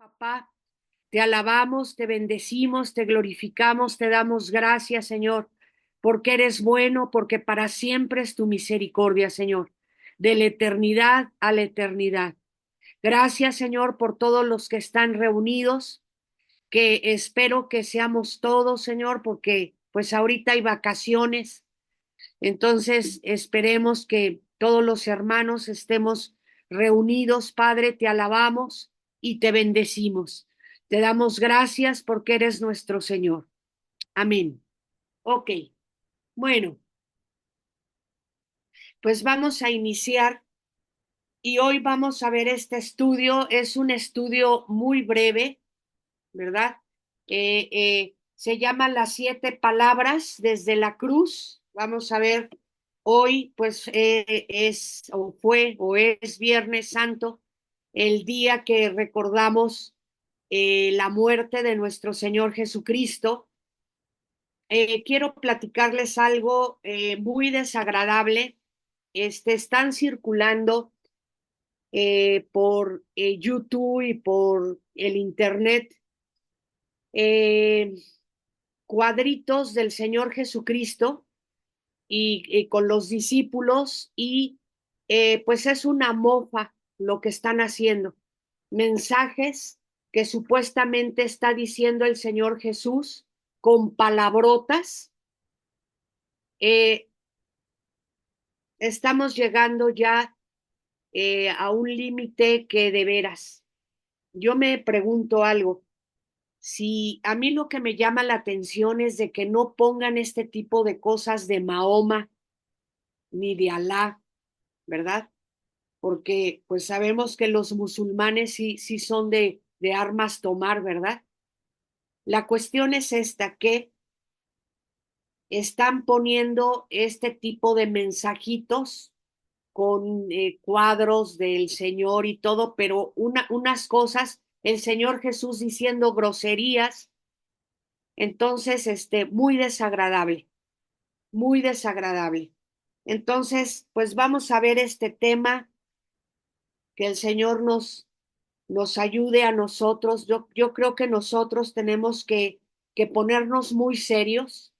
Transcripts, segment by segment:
Papá, te alabamos, te bendecimos, te glorificamos, te damos gracias, Señor, porque eres bueno, porque para siempre es tu misericordia, Señor, de la eternidad a la eternidad. Gracias, Señor, por todos los que están reunidos, que espero que seamos todos, Señor, porque pues ahorita hay vacaciones, entonces esperemos que todos los hermanos estemos reunidos, Padre, te alabamos y te bendecimos. Te damos gracias porque eres nuestro Señor. Amén. Ok, bueno, pues vamos a iniciar y hoy vamos a ver este estudio. Es un estudio muy breve, ¿verdad? Se llama Las 7 palabras desde la cruz. Vamos a ver hoy, pues es o fue o es Viernes Santo, el día que recordamos la muerte de nuestro Señor Jesucristo. Quiero platicarles algo muy desagradable. Están circulando por YouTube y por el Internet eh, cuadritos del Señor Jesucristo y con los discípulos y pues es una mofa lo que están haciendo. Mensajes que supuestamente está diciendo el Señor Jesús con palabrotas. Eh, Estamos llegando ya a un límite que de veras, yo me pregunto algo. Si a mí lo que me llama la atención es de que no pongan este tipo de cosas de Mahoma ni de Alá, ¿verdad? Porque pues sabemos que los musulmanes sí son de armas tomar, ¿verdad? La cuestión es esta, que están poniendo este tipo de mensajitos con cuadros del Señor y todo, pero unas cosas, el Señor Jesús diciendo groserías, entonces, muy desagradable, muy desagradable. Entonces, pues vamos a ver este tema, que el Señor nos ayude a nosotros. Yo creo que nosotros tenemos que ponernos muy serios,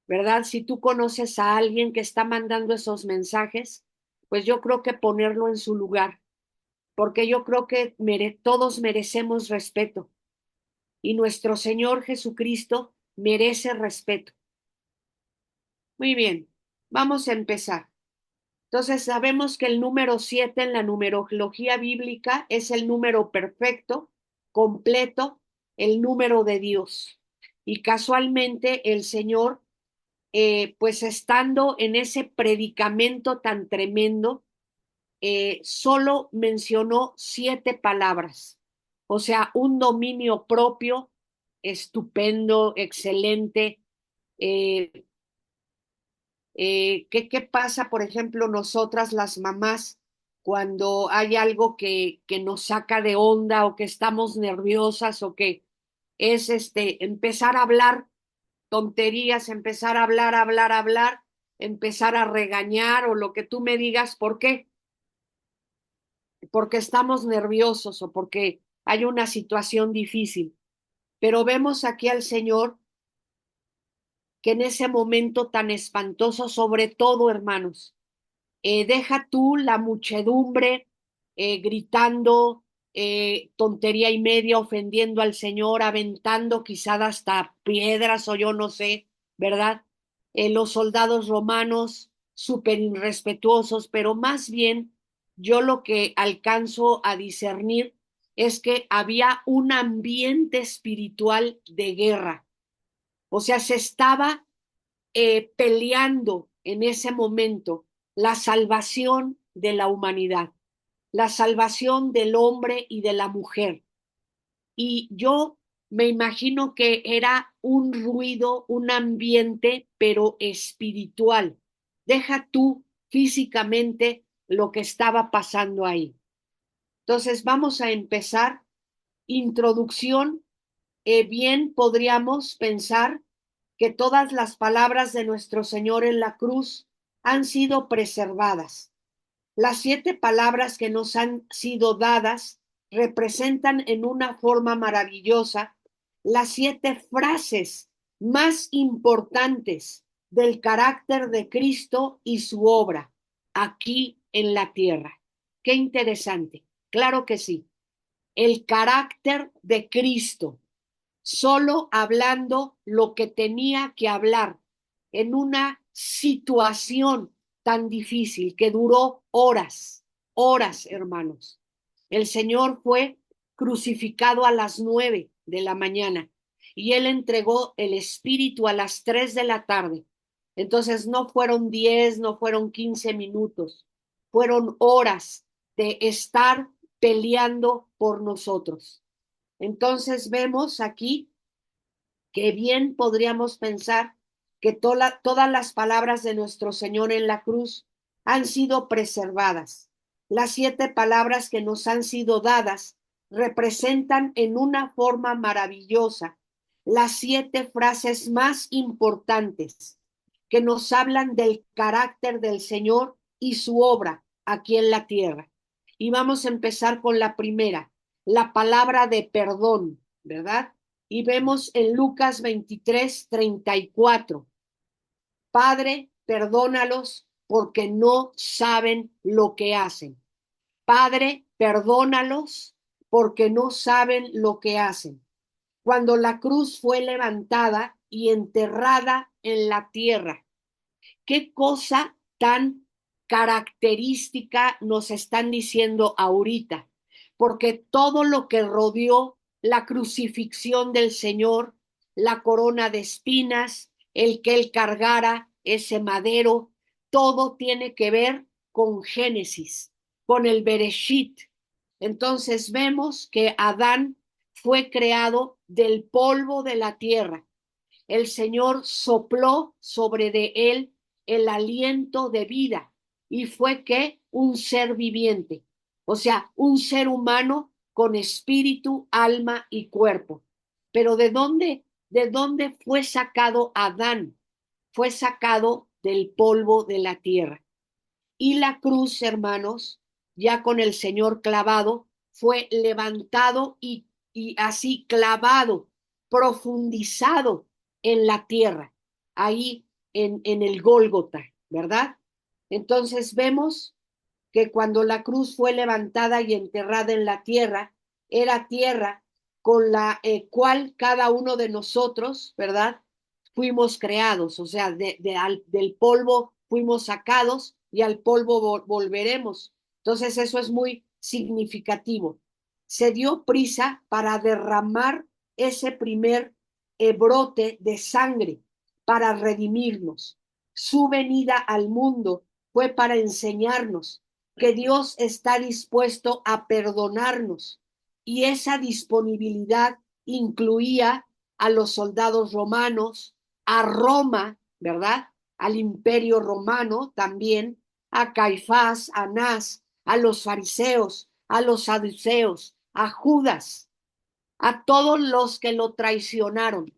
¿verdad? Si tú conoces a alguien que está mandando esos mensajes, pues yo creo que ponerlo en su lugar, porque yo creo que todos merecemos respeto y nuestro Señor Jesucristo merece respeto. Muy bien, vamos a empezar. Entonces, sabemos que el número 7 en la numerología bíblica es el número perfecto, completo, el número de Dios. Y casualmente el Señor, pues estando en ese predicamento tan tremendo, solo mencionó 7 palabras. O sea, un dominio propio, estupendo, excelente. Eh, ¿Qué pasa, por ejemplo, nosotras las mamás cuando hay algo que nos saca de onda o que estamos nerviosas o que es empezar a hablar tonterías, empezar a hablar, hablar, hablar, empezar a regañar o lo que tú me digas? ¿Por qué? Porque estamos nerviosos o porque hay una situación difícil. Pero vemos aquí al Señor que en ese momento tan espantoso, sobre todo, hermanos, deja tú la muchedumbre gritando tontería y media, ofendiendo al Señor, aventando quizás hasta piedras o yo no sé, ¿verdad? Los soldados romanos súper irrespetuosos, pero más bien yo lo que alcanzo a discernir es que había un ambiente espiritual de guerra. O sea, se estaba peleando en ese momento la salvación de la humanidad, la salvación del hombre y de la mujer. Y yo me imagino que era un ruido, un ambiente, pero espiritual. Deja tú físicamente lo que estaba pasando ahí. Entonces vamos a empezar. Introducción. Bien podríamos pensar que todas las palabras de nuestro Señor en la cruz han sido preservadas. Las 7 palabras que nos han sido dadas representan en una forma maravillosa las 7 frases más importantes del carácter de Cristo y su obra aquí en la tierra. Qué interesante. Claro que sí. El carácter de Cristo, solo hablando lo que tenía que hablar en una situación tan difícil que duró horas, horas, hermanos. El Señor fue crucificado a las 9 de la mañana y Él entregó el Espíritu a las 3 de la tarde. Entonces no fueron 10, no fueron 15 minutos, fueron horas de estar peleando por nosotros. Entonces vemos aquí que bien podríamos pensar que todas las palabras de nuestro Señor en la cruz han sido preservadas. Las 7 palabras que nos han sido dadas representan en una forma maravillosa las 7 frases más importantes que nos hablan del carácter del Señor y su obra aquí en la tierra. Y vamos a empezar con la primera, la palabra de perdón, ¿verdad? Y vemos en Lucas 23:34, Padre, perdónalos porque no saben lo que hacen. Padre, perdónalos porque no saben lo que hacen. Cuando la cruz fue levantada y enterrada en la tierra, qué cosa tan característica nos están diciendo ahorita, porque todo lo que rodeó la crucifixión del Señor, la corona de espinas, el que él cargara ese madero, todo tiene que ver con Génesis, con el Bereshit. Entonces vemos que Adán fue creado del polvo de la tierra. El Señor sopló sobre de él el aliento de vida y fue que un ser viviente, o sea, un ser humano con espíritu, alma y cuerpo. Pero de dónde fue sacado Adán? Fue sacado del polvo de la tierra. Y la cruz, hermanos, ya con el Señor clavado, fue levantado y así clavado, profundizado en la tierra, ahí en el Gólgota, ¿verdad? Entonces vemos que cuando la cruz fue levantada y enterrada en la tierra, era tierra con la cual cada uno de nosotros, ¿verdad? Fuimos creados, o sea, del polvo fuimos sacados y al polvo volveremos. Entonces eso es muy significativo. Se dio prisa para derramar ese primer brote de sangre para redimirnos. Su venida al mundo fue para enseñarnos que Dios está dispuesto a perdonarnos y esa disponibilidad incluía a los soldados romanos, a Roma, ¿verdad? Al imperio romano también, a Caifás, a Anás, a los fariseos, a los saduceos, a Judas, a todos los que lo traicionaron,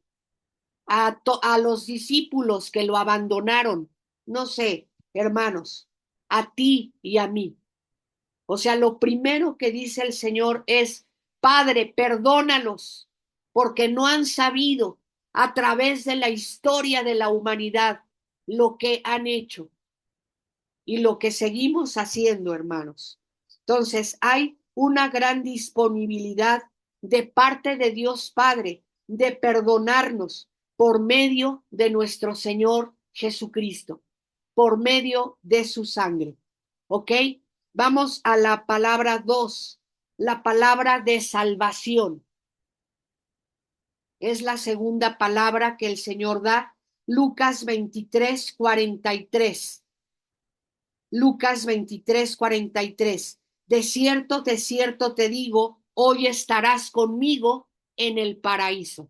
a los discípulos que lo abandonaron, no sé, hermanos, a ti y a mí. O sea, lo primero que dice el Señor es, Padre, perdónalos, porque no han sabido a través de la historia de la humanidad lo que han hecho y lo que seguimos haciendo, hermanos. Entonces, hay una gran disponibilidad de parte de Dios Padre de perdonarnos por medio de nuestro Señor Jesucristo, por medio de su sangre. ¿Ok? Vamos a la palabra 2, la palabra de salvación. Es la segunda palabra que el Señor da, Lucas 23:43. Lucas 23:43. De cierto te digo, hoy estarás conmigo en el paraíso.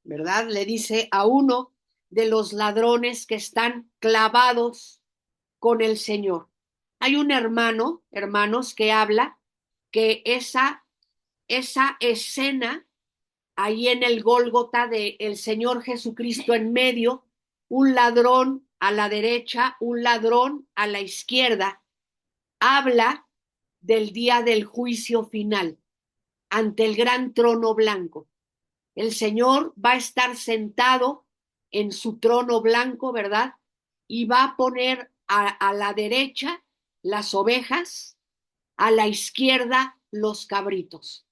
¿Verdad? Le dice a uno de los ladrones que están clavados con el Señor. Hay un hermano, hermanos, que habla que esa escena ahí en el Gólgota de el Señor Jesucristo en medio, un ladrón a la derecha, un ladrón a la izquierda, habla del día del juicio final, ante el gran trono blanco. El Señor va a estar sentado en su trono blanco, ¿verdad? Y va a poner a la derecha las ovejas, a la izquierda los cabritos.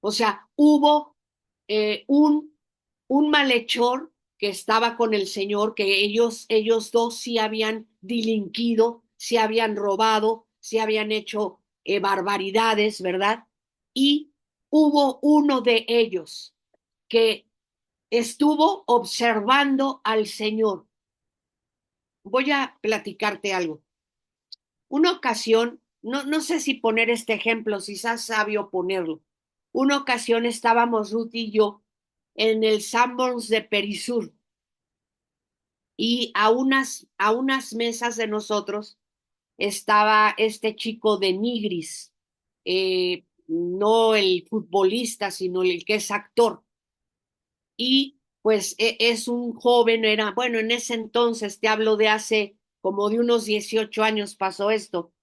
O sea, hubo un malhechor que estaba con el Señor, que ellos dos sí habían delinquido, sí habían robado, sí habían hecho barbaridades, ¿verdad? Y hubo uno de ellos que estuvo observando al Señor. Voy a platicarte algo. Una ocasión, no sé si poner este ejemplo, si es sabio ponerlo. Una ocasión estábamos Ruth y yo en el Sanborns de Perisur y a unas mesas de nosotros estaba este chico de Nigris, no el futbolista, sino el que es actor. Y pues es un joven, era, bueno, en ese entonces, te hablo de hace como de unos 18 años pasó esto,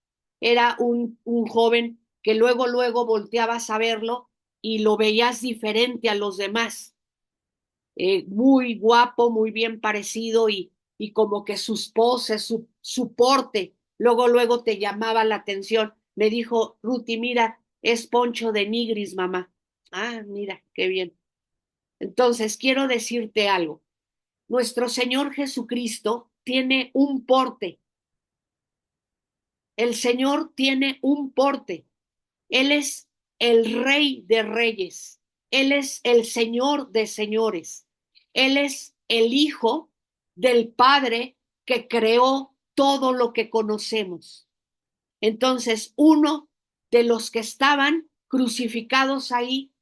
era un joven que luego volteabas a verlo y lo veías diferente a los demás, muy guapo, muy bien parecido y como que sus poses, su porte, luego te llamaba la atención. Me dijo, Ruti, mira, es Poncho de Nigris, mamá. Ah, mira, qué bien. Entonces, quiero decirte algo. Nuestro Señor Jesucristo tiene un porte. El Señor tiene un porte. Él es el Rey de Reyes. Él es el Señor de Señores. Él es el Hijo del Padre que creó todo lo que conocemos. Entonces, uno de los que estaban crucificados ahí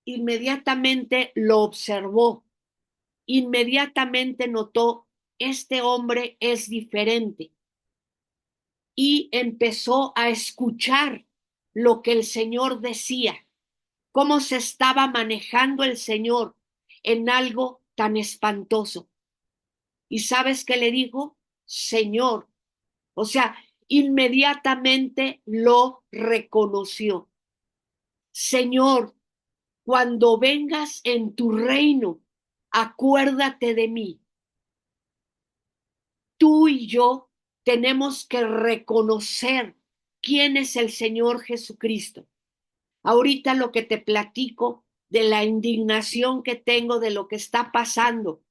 inmediatamente lo observó, inmediatamente notó, este hombre es diferente y empezó a escuchar lo que el Señor decía, cómo se estaba manejando el Señor en algo tan espantoso. ¿Y sabes qué le dijo? Señor. O sea, inmediatamente lo reconoció. Señor, cuando vengas en tu reino, acuérdate de mí. Tú y yo tenemos que reconocer quién es el Señor Jesucristo. Ahorita lo que te platico de la indignación que tengo de lo que está pasando,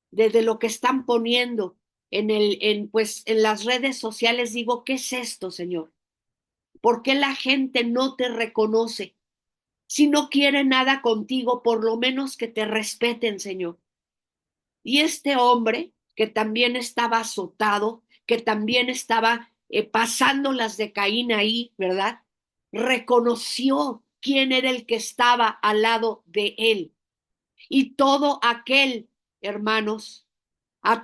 de lo que están poniendo pues, en las redes sociales, digo, ¿qué es esto, Señor? ¿Por qué la gente no te reconoce? Si no quiere nada contigo, por lo menos que te respeten, Señor. Y este hombre, que también estaba azotado, que también estaba pasando las de Caín ahí, ¿verdad? Reconoció quién era el que estaba al lado de él. Y todo aquel, hermanos, a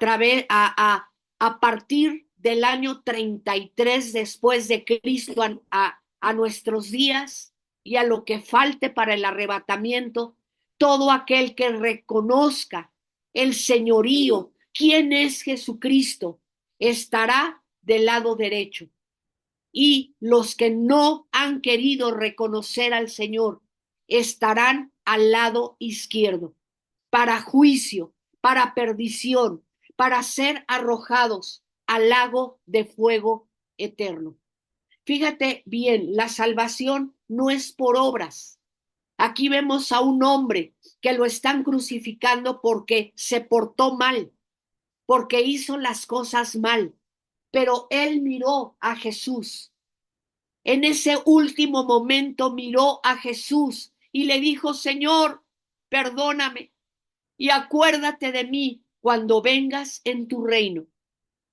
partir del año 33 después de Cristo a nuestros días y a lo que falte para el arrebatamiento, todo aquel que reconozca el señorío, quién es Jesucristo, estará del lado derecho. Y los que no han querido reconocer al Señor estarán al lado izquierdo, para juicio, para perdición, para ser arrojados al lago de fuego eterno. Fíjate bien, la salvación no es por obras. Aquí vemos a un hombre que lo están crucificando porque se portó mal, porque hizo las cosas mal, pero él miró a Jesús. En ese último momento miró a Jesús y le dijo, Señor, perdóname y acuérdate de mí cuando vengas en tu reino.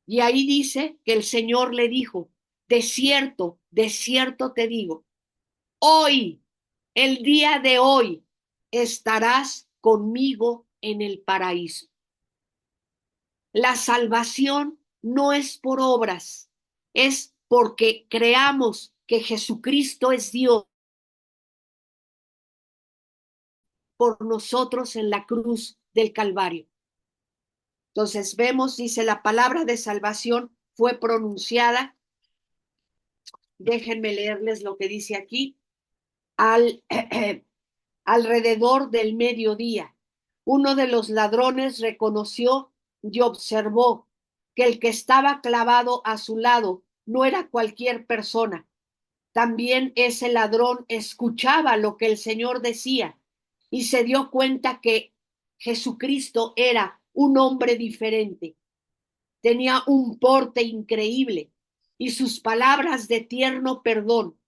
Y ahí dice que el Señor le dijo, de cierto te digo, hoy, el día de hoy, estarás conmigo en el paraíso. La salvación no es por obras, es porque creamos que Jesucristo es Dios por nosotros en la cruz del Calvario. Entonces vemos, dice, la palabra de salvación fue pronunciada déjenme leerles lo que dice aquí, al, alrededor del mediodía. Uno de los ladrones reconoció y observó que el que estaba clavado a su lado no era cualquier persona. También ese ladrón escuchaba lo que el Señor decía y se dio cuenta que Jesucristo era un hombre diferente. Tenía un porte increíble y sus palabras de tierno perdón,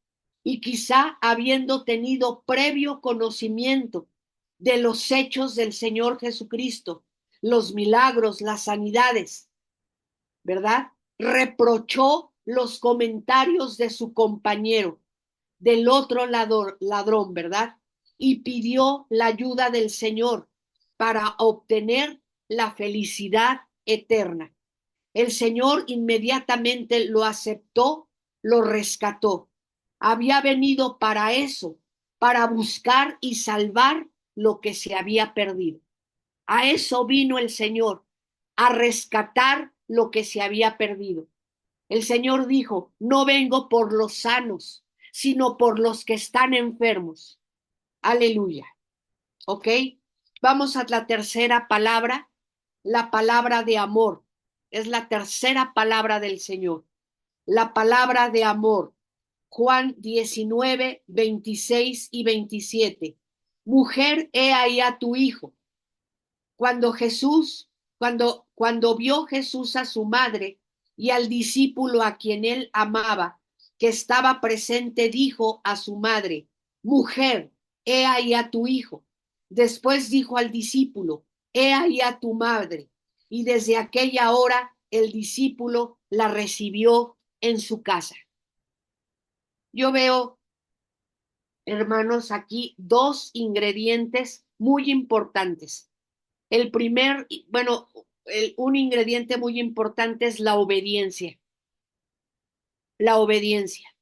y quizá habiendo tenido previo conocimiento de los hechos del Señor Jesucristo, los milagros, las sanidades, ¿verdad? Reprochó los comentarios de su compañero, del otro ladrón, ¿verdad? Y pidió la ayuda del Señor para obtener la felicidad eterna. El Señor inmediatamente lo aceptó, lo rescató. Había venido para eso, para buscar y salvar lo que se había perdido. A eso vino el Señor, a rescatar lo que se había perdido. El Señor dijo, no vengo por los sanos, sino por los que están enfermos. Aleluya. ¿Ok? Vamos a la tercera palabra, la palabra de amor. Es la tercera palabra del Señor. La palabra de amor. Juan 19, 26 y 27. Mujer, he ahí a tu hijo. Cuando Jesús, cuando vio Jesús a su madre y al discípulo a quien él amaba, que estaba presente, dijo a su madre, mujer, he ahí a tu hijo. Después dijo al discípulo, he ahí a tu madre. Y desde aquella hora el discípulo la recibió en su casa. Yo veo, hermanos, aquí dos ingredientes muy importantes. El primer, bueno, un ingrediente muy importante es la obediencia. La obediencia.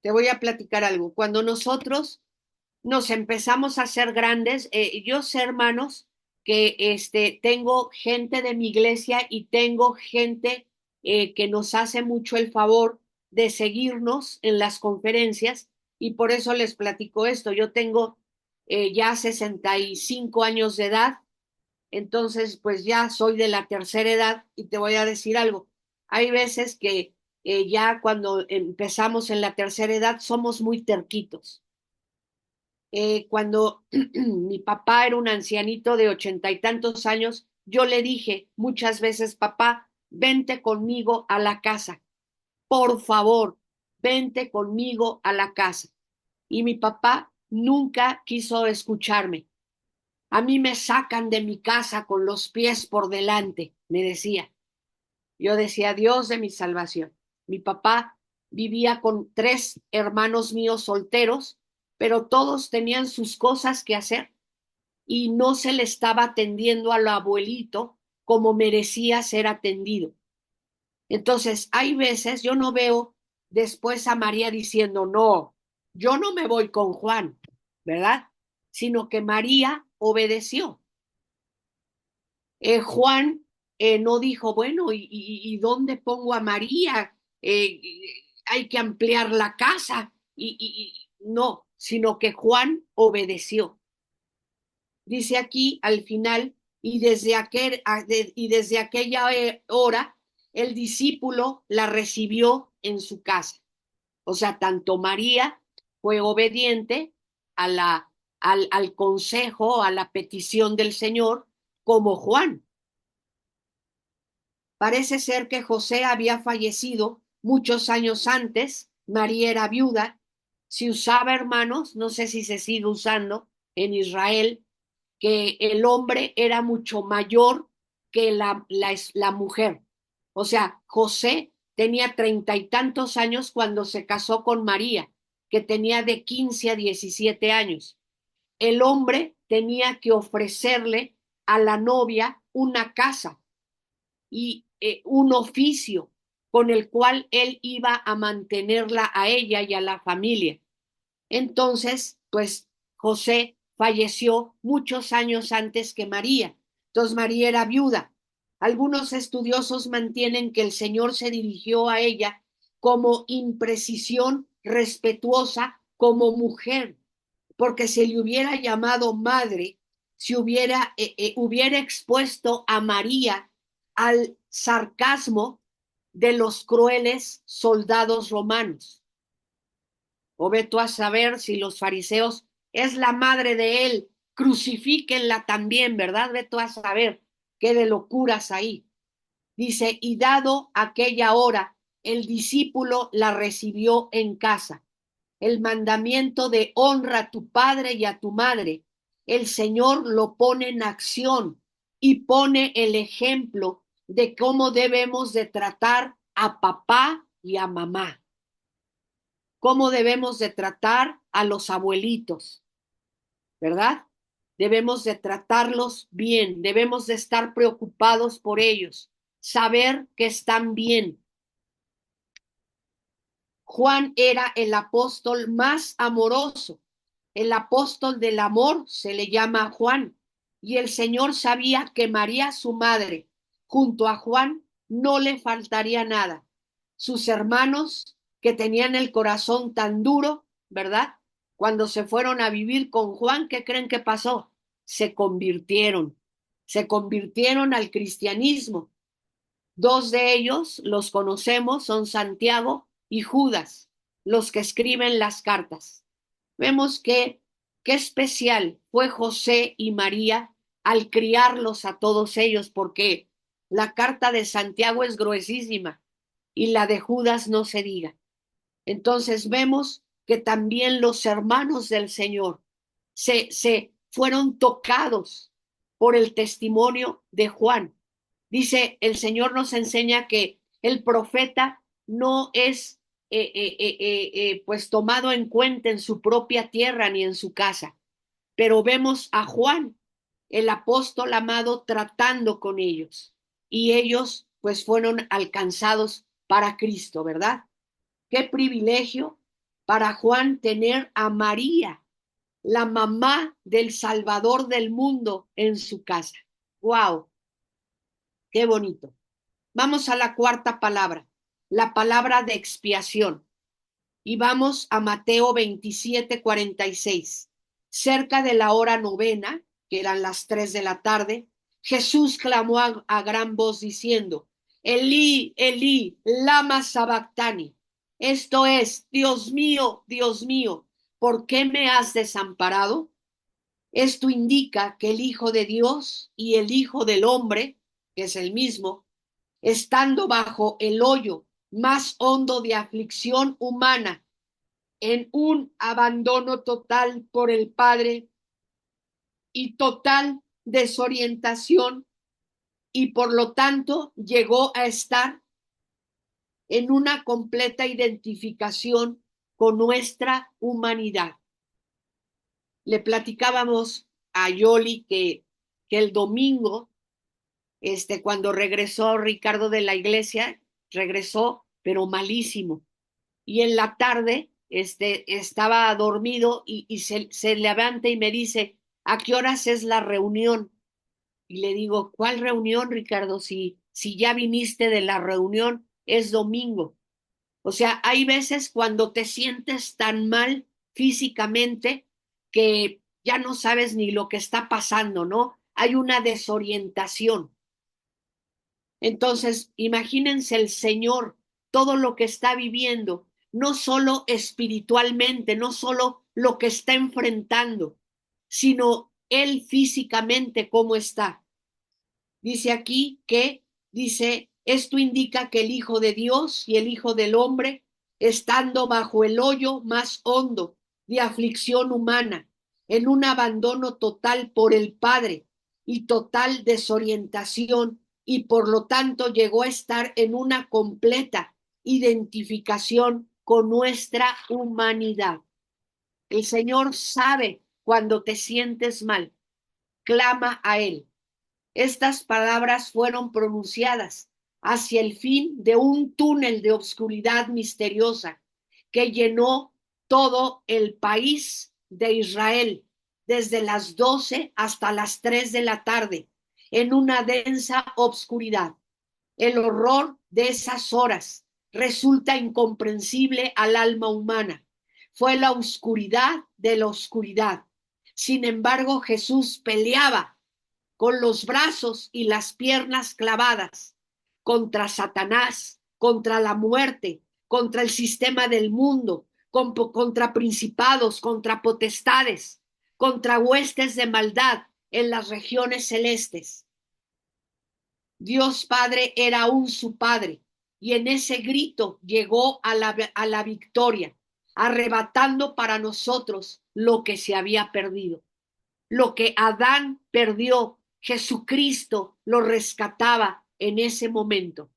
Te voy a platicar algo. Cuando nosotros nos empezamos a hacer grandes, yo sé, hermanos, que tengo gente de mi iglesia y tengo gente que nos hace mucho el favor de seguirnos en las conferencias y por eso les platico esto. Yo tengo ya 65 años de edad. Entonces, pues ya soy de la tercera edad y te voy a decir algo. Hay veces que ya cuando empezamos en la tercera edad somos muy terquitos. Cuando mi papá era un ancianito de 80 y tantos años, yo le dije muchas veces, papá, vente conmigo a la casa. Por favor, vente conmigo a la casa. Y mi papá nunca quiso escucharme. A mí me sacan de mi casa con los pies por delante, me decía. Yo decía, Dios de mi salvación. Mi papá vivía con 3 hermanos míos solteros, pero todos tenían sus cosas que hacer y no se le estaba atendiendo al abuelito como merecía ser atendido. Entonces, hay veces, yo no veo después a María diciendo, no, yo no me voy con Juan, ¿verdad? Sino que María obedeció. Juan no dijo, bueno, ¿y dónde pongo a María? Hay que ampliar la casa. No, sino que Juan obedeció. Dice aquí al final, y desde aquella hora el discípulo la recibió en su casa. O sea, tanto María fue obediente a al consejo, a la petición del Señor, como Juan. Parece ser que José había fallecido muchos años antes, María era viuda, se usaba, hermanos, no sé si se sigue usando en Israel, que el hombre era mucho mayor que la mujer. O sea, José tenía 30 y tantos años cuando se casó con María, que tenía de 15 a 17 años. El hombre tenía que ofrecerle a la novia una casa y un oficio con el cual él iba a mantenerla a ella y a la familia. Entonces, pues José falleció muchos años antes que María. Entonces María era viuda. Algunos estudiosos mantienen que el Señor se dirigió a ella como imprecisión respetuosa como mujer, porque se le hubiera llamado madre, si hubiera expuesto a María al sarcasmo de los crueles soldados romanos. O ve tú a saber si los fariseos es la madre de él, crucifíquenla también, ¿verdad? Ve tú a saber qué de locuras ahí. Dice, y dado aquella hora, el discípulo la recibió en casa. El mandamiento de honra a tu padre y a tu madre, el Señor lo pone en acción y pone el ejemplo de cómo debemos de tratar a papá y a mamá, cómo debemos de tratar a los abuelitos, ¿verdad? Debemos de tratarlos bien, debemos de estar preocupados por ellos, saber que están bien. Juan era el apóstol más amoroso. El apóstol del amor se le llama Juan. Y el Señor sabía que María, su madre, junto a Juan, no le faltaría nada. Sus hermanos, que tenían el corazón tan duro, ¿verdad? Cuando se fueron a vivir con Juan, ¿qué creen que pasó? Se convirtieron al cristianismo. Dos de ellos los conocemos, son Santiago y Judas, los que escriben las cartas. Vemos que qué especial fue José y María al criarlos a todos ellos, porque la carta de Santiago es gruesísima y la de Judas no se diga. Entonces vemos que también los hermanos del Señor se fueron tocados por el testimonio de Juan. Dice, el Señor nos enseña que el profeta no es pues tomado en cuenta en su propia tierra ni en su casa, pero vemos a Juan, el apóstol amado, tratando con ellos y ellos pues fueron alcanzados para Cristo, ¿verdad? Qué privilegio para Juan tener a María, la mamá del Salvador del mundo, en su casa. ¡Wow! ¡Qué bonito! Vamos a la cuarta palabra, la palabra de expiación. Y vamos a Mateo 27:46. Cerca de la hora novena, que eran las 3 de la tarde, Jesús clamó a gran voz diciendo, Elí, Elí, lama sabactani. Esto es, Dios mío, ¿por qué me has desamparado? Esto indica que el Hijo de Dios y el Hijo del Hombre, que es el mismo, estando bajo el hoyo más hondo de aflicción humana, en un abandono total por el Padre y total desorientación, y por lo tanto llegó a estar en una completa identificación con nuestra humanidad. Le platicábamos a Yoli que el domingo, cuando regresó Ricardo de la iglesia, regresó, pero malísimo. Y en la tarde estaba dormido y se levanta y me dice, ¿a qué horas es la reunión? Y le digo, ¿cuál reunión, Ricardo? Si ya viniste de la reunión, es domingo. O sea, hay veces cuando te sientes tan mal físicamente que ya no sabes ni lo que está pasando, ¿no? Hay una desorientación. Entonces, imagínense el Señor, todo lo que está viviendo, no solo espiritualmente, no solo lo que está enfrentando, sino Él físicamente cómo está. Dice aquí dice, esto indica que el Hijo de Dios y el Hijo del Hombre, estando bajo el hoyo más hondo de aflicción humana, en un abandono total por el Padre y total desorientación, y por lo tanto llegó a estar en una completa identificación con nuestra humanidad. El Señor sabe cuando te sientes mal, clama a Él. Estas palabras fueron pronunciadas hacia el fin de un túnel de obscuridad misteriosa que llenó todo el país de Israel, desde las 12 hasta las 3 de la tarde, en una densa obscuridad. El horror de esas horas resulta incomprensible al alma humana. Fue la oscuridad de la oscuridad. Sin embargo, Jesús peleaba con los brazos y las piernas clavadas contra Satanás, contra la muerte, contra el sistema del mundo, contra principados, contra potestades, contra huestes de maldad en las regiones celestes. Dios Padre era aún su Padre, y en ese grito llegó a la victoria, arrebatando para nosotros lo que se había perdido. Lo que Adán perdió, Jesucristo lo rescataba en ese momento.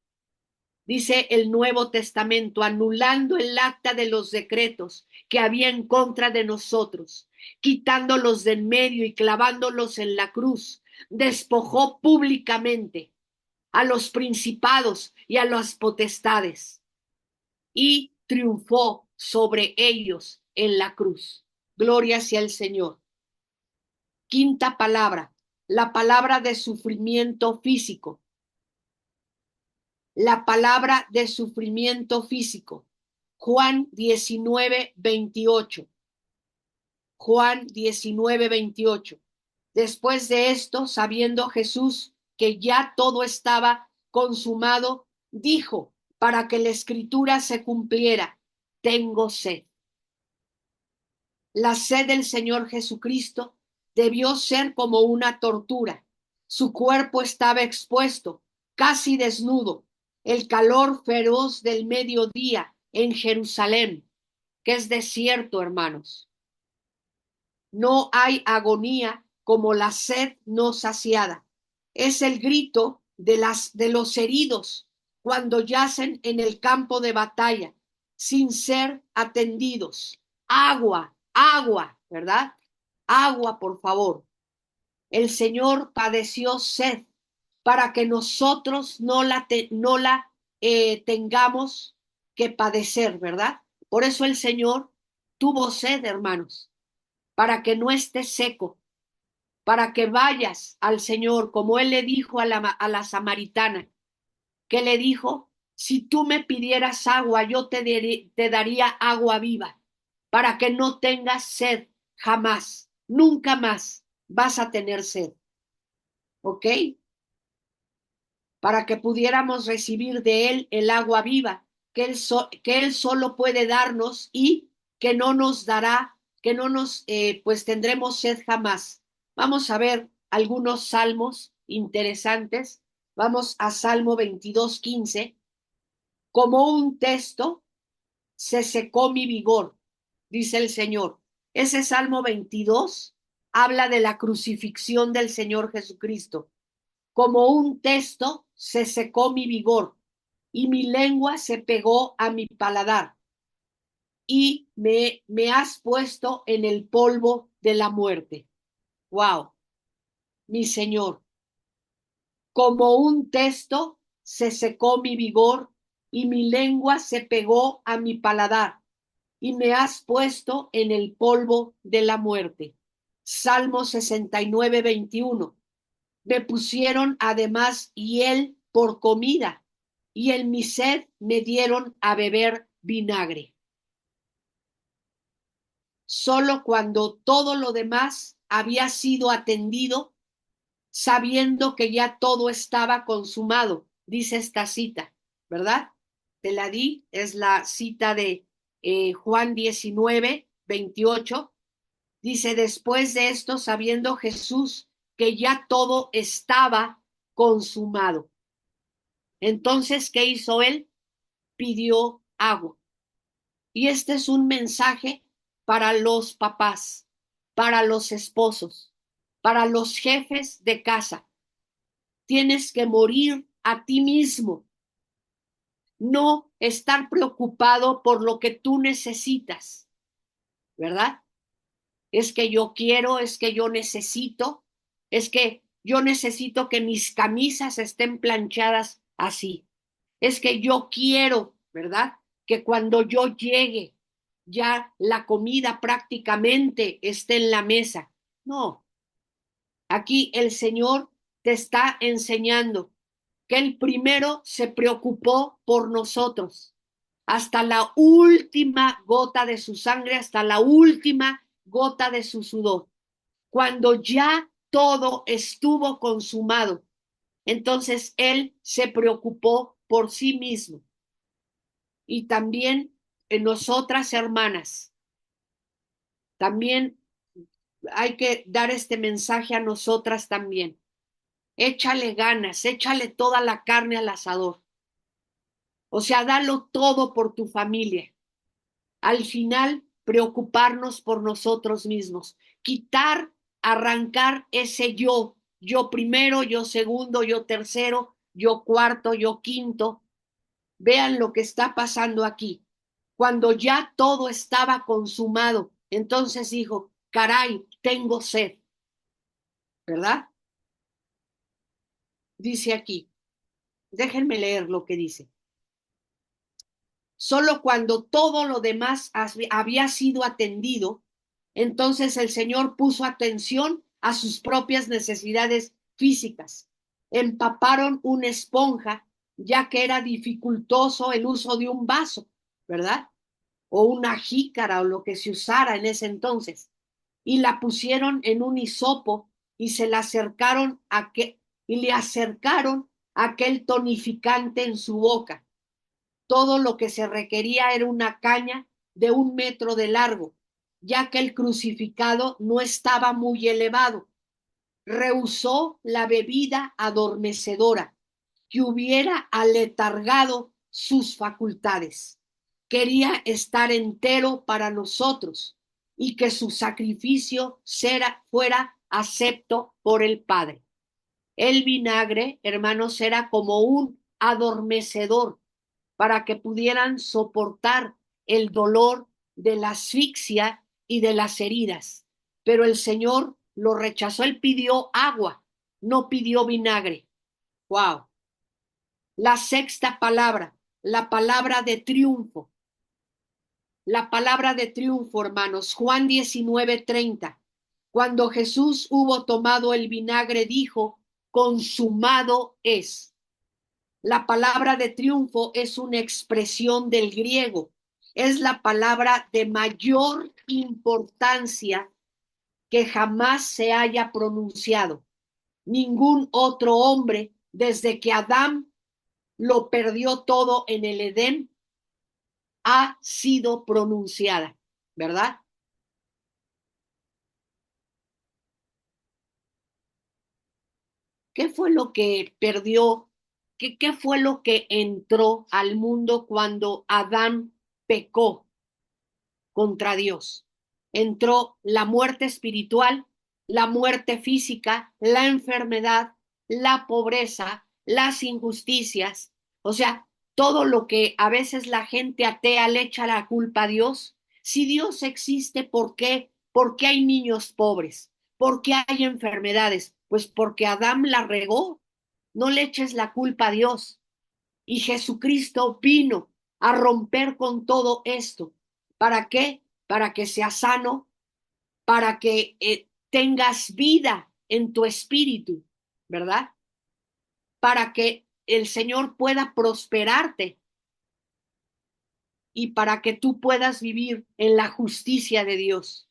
Dice el Nuevo Testamento, anulando el acta de los decretos que había en contra de nosotros, quitándolos de en medio y clavándolos en la cruz, despojó públicamente a los principados y a las potestades y triunfó sobre ellos en la cruz. Gloria sea el Señor. Quinta palabra, la palabra de sufrimiento físico. La palabra de sufrimiento físico. Juan 19, 28. Juan 19, 28. Después de esto, sabiendo Jesús que ya todo estaba consumado, dijo, para que la escritura se cumpliera, tengo sed. La sed del Señor Jesucristo debió ser como una tortura. Su cuerpo estaba expuesto, casi desnudo. El calor feroz del mediodía en Jerusalén, que es desierto, hermanos. No hay agonía como la sed no saciada. Es el grito de los heridos cuando yacen en el campo de batalla sin ser atendidos. Agua, agua, ¿verdad? Agua, por favor. El Señor padeció sed para que nosotros no la tengamos que padecer, ¿verdad? Por eso el Señor tuvo sed, hermanos, para que no esté seco, para que vayas al Señor, como Él le dijo a la samaritana, que le dijo, si tú me pidieras agua, yo te daría agua viva, para que no tengas sed jamás, nunca más vas a tener sed, ¿ok? Para que pudiéramos recibir de Él el agua viva que él solo puede darnos y que no nos dará, que no nos, pues tendremos sed jamás. Vamos a ver algunos salmos interesantes. Vamos a Salmo 22:15. Como un texto se secó mi vigor, dice el Señor. Ese Salmo 22 habla de la crucifixión del Señor Jesucristo. Como un texto se secó mi vigor y mi lengua se pegó a mi paladar y me has puesto en el polvo de la muerte. Wow, mi Señor. Como un texto se secó mi vigor y mi lengua se pegó a mi paladar y me has puesto en el polvo de la muerte. Salmo 69, 21. Me pusieron además hiel por comida y en mi sed me dieron a beber vinagre. Solo cuando todo lo demás había sido atendido, sabiendo que ya todo estaba consumado, dice esta cita, ¿verdad? Te la di, es la cita de Juan 19, 28. Dice, después de esto, sabiendo Jesús que ya todo estaba consumado. Entonces, ¿qué hizo él? Pidió agua. Y este es un mensaje para los papás, para los esposos, para los jefes de casa. Tienes que morir a ti mismo, no estar preocupado por lo que tú necesitas, ¿verdad? Es que yo quiero, es que yo necesito, es que yo necesito que mis camisas estén planchadas así. Es que yo quiero, ¿verdad? Que cuando yo llegue ya la comida prácticamente esté en la mesa. No, aquí el Señor te está enseñando que Él primero se preocupó por nosotros hasta la última gota de su sangre, hasta la última gota de su sudor. Cuando ya todo estuvo consumado, entonces él se preocupó por sí mismo. Y también en nosotras, hermanas, también hay que dar este mensaje a nosotras también. Échale ganas, échale toda la carne al asador. O sea, dalo todo por tu familia. Al final, preocuparnos por nosotros mismos. Quitar, arrancar ese yo primero, yo segundo, yo tercero, yo cuarto, yo quinto. Vean lo que está pasando aquí. Cuando ya todo estaba consumado, entonces dijo, caray, tengo sed, ¿verdad? Dice aquí, déjenme leer lo que dice. Solo cuando todo lo demás había sido atendido, entonces el Señor puso atención a sus propias necesidades físicas. Empaparon una esponja, ya que era dificultoso el uso de un vaso, ¿verdad? O una jícara o lo que se usara en ese entonces. Y la pusieron en un hisopo y se la acercaron y le acercaron aquel tonificante en su boca. Todo lo que se requería era una caña de 1 metro de largo, ya que el crucificado no estaba muy elevado. Rehusó la bebida adormecedora que hubiera aletargado sus facultades. Quería estar entero para nosotros y que su sacrificio fuera acepto por el Padre. El vinagre, hermanos, era como un adormecedor para que pudieran soportar el dolor de la asfixia y de las heridas. Pero el Señor lo rechazó, él pidió agua, no pidió vinagre. Wow. La sexta palabra, la palabra de triunfo. La palabra de triunfo, hermanos, Juan 19:30. Cuando Jesús hubo tomado el vinagre, dijo, consumado es. La palabra de triunfo es una expresión del griego. Es la palabra de mayor importancia que jamás se haya pronunciado. Ningún otro hombre, desde que Adán lo perdió todo en el Edén, ha sido pronunciada, ¿verdad? ¿Qué fue lo que perdió? ¿Qué fue lo que entró al mundo cuando Adán pecó contra Dios? Entró la muerte espiritual, la muerte física, la enfermedad, la pobreza, las injusticias, o sea, todo lo que a veces la gente atea le echa la culpa a Dios. Si Dios existe, ¿por qué? ¿Por qué hay niños pobres? ¿Por qué hay enfermedades? Pues porque Adán la regó. No le eches la culpa a Dios. Y Jesucristo vino a romper con todo esto. ¿Para qué? Para que seas sano, para que tengas vida en tu espíritu, ¿verdad? Para que el Señor pueda prosperarte y para que tú puedas vivir en la justicia de Dios.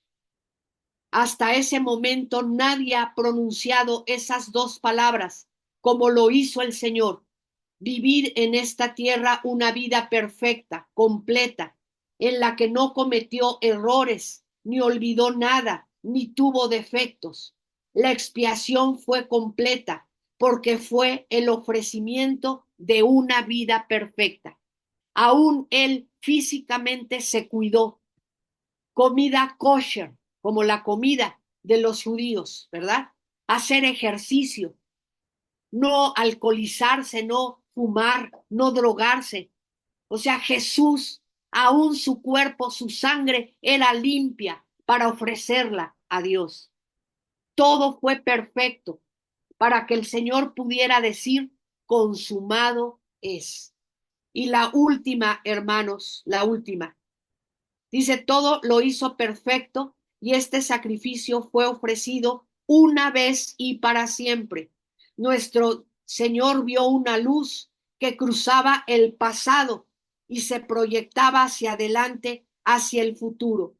Hasta ese momento nadie ha pronunciado esas dos palabras como lo hizo el Señor. Vivir en esta tierra una vida perfecta, completa, en la que no cometió errores, ni olvidó nada, ni tuvo defectos. La expiación fue completa porque fue el ofrecimiento de una vida perfecta. Aún él físicamente se cuidó. Comida kosher, como la comida de los judíos, ¿verdad? Hacer ejercicio, no alcoholizarse, no fumar, no drogarse. O sea, Jesús, aún su cuerpo, su sangre era limpia para ofrecerla a Dios. Todo fue perfecto para que el Señor pudiera decir, consumado es. Y la última, hermanos, la última. Dice, todo lo hizo perfecto y este sacrificio fue ofrecido una vez y para siempre. Nuestro Señor vio una luz que cruzaba el pasado y se proyectaba hacia adelante, hacia el futuro.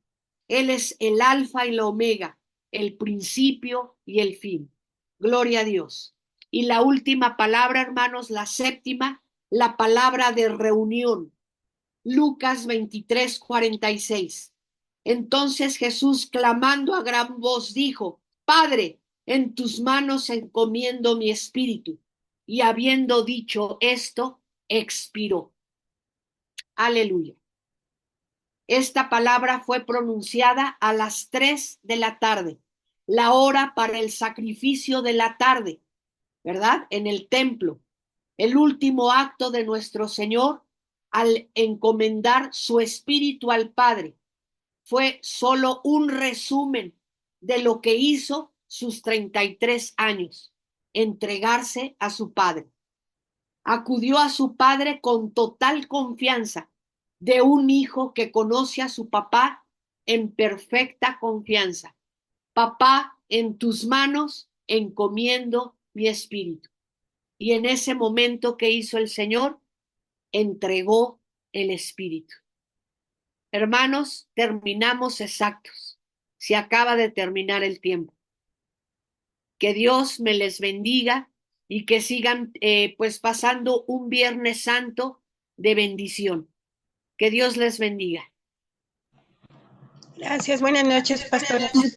Él es el alfa y la omega, el principio y el fin. Gloria a Dios. Y la última palabra, hermanos, la séptima, la palabra de reunión. Lucas 23:46. Entonces Jesús, clamando a gran voz, dijo: Padre, en tus manos encomiendo mi espíritu. Y habiendo dicho esto, expiró. Aleluya. Esta palabra fue pronunciada a las 3 de la tarde, la hora para el sacrificio de la tarde, ¿verdad? En el templo. El último acto de nuestro Señor al encomendar su espíritu al Padre fue solo un resumen de lo que hizo sus 33 años, entregarse a su Padre. Acudió a su Padre con total confianza de un hijo que conoce a su papá en perfecta confianza. Papá, en tus manos encomiendo mi espíritu. Y en ese momento que hizo el Señor, entregó el espíritu. Hermanos, terminamos exactos. Se acaba de terminar el tiempo. Que Dios me les bendiga y que sigan pues pasando un Viernes Santo de bendición. Que Dios les bendiga. Gracias, buenas noches, pastora.